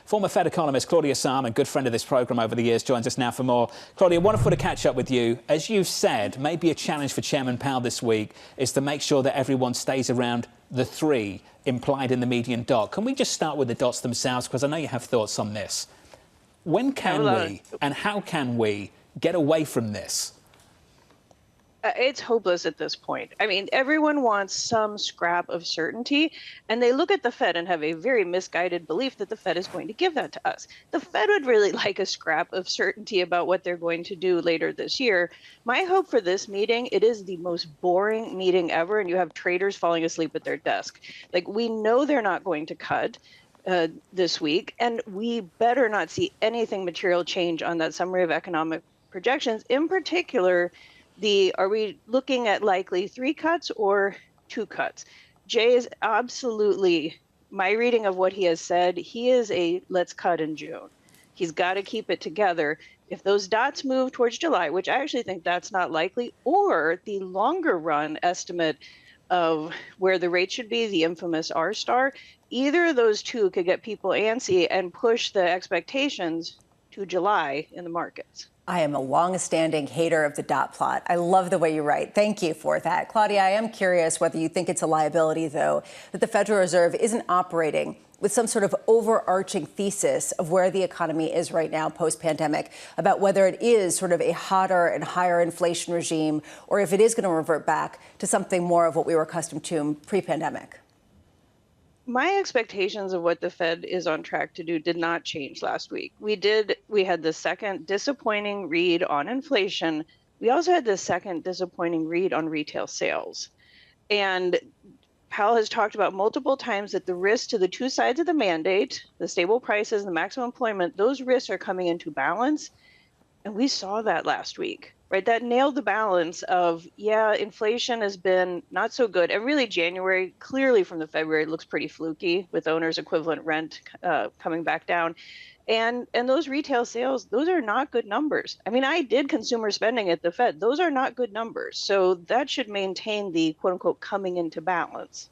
Former Fed economist Claudia Sahm, and good friend of this programme over the years, joins us now for more. Claudia, wonderful to catch up with you. As you've said, maybe a challenge for Chairman Powell this week is to make sure that everyone stays around the 3 implied in the median dot. Can we just start with the dots themselves? Because I know you have thoughts on this. When can we and how can we get away from this? It's hopeless at this point. I mean, everyone wants some scrap of certainty, and they look at the Fed and have a very misguided belief that the Fed is going to give that to us. The Fed would really like a scrap of certainty about what they're going to do later this year. My hope for this meeting, it is the most boring meeting ever, and you have traders falling asleep at their desk. Like, we know they're not going to cut this week, and we better not see anything material change on that summary of economic projections. In particular, are we looking at likely 3 cuts or 2 cuts? Jay is absolutely, my reading of what he has said, he is a let's cut in June. He's got to keep it together. If those dots move towards July, which I actually think that's not likely, or the longer run estimate of where the rate should be, the infamous R star, either of those two could get people antsy and push the expectations to July in the markets. I am a long-standing hater of the dot plot. I love the way you write. Thank you for that. Claudia, I am curious whether you think it's a liability, though, that the Federal Reserve isn't operating with some sort of overarching thesis of where the economy is right now post-pandemic, about whether it is sort of a hotter and higher inflation regime, or if it is going to revert back to something more of what we were accustomed to pre-pandemic. My expectations of what the Fed is on track to do did not change last week. We had the second disappointing read on inflation. We also had the second disappointing read on retail sales. And Powell has talked about multiple times that the risks to the two sides of the mandate, the stable prices and the maximum employment, those risks are coming into balance. And we saw that last week. Right, that nailed the balance of, yeah, inflation has been not so good. And really January, clearly from the February, looks pretty fluky with owners equivalent rent coming back down. And those retail sales, those are not good numbers. I mean, I did consumer spending at the Fed. Those are not good numbers. So that should maintain the quote unquote coming into balance.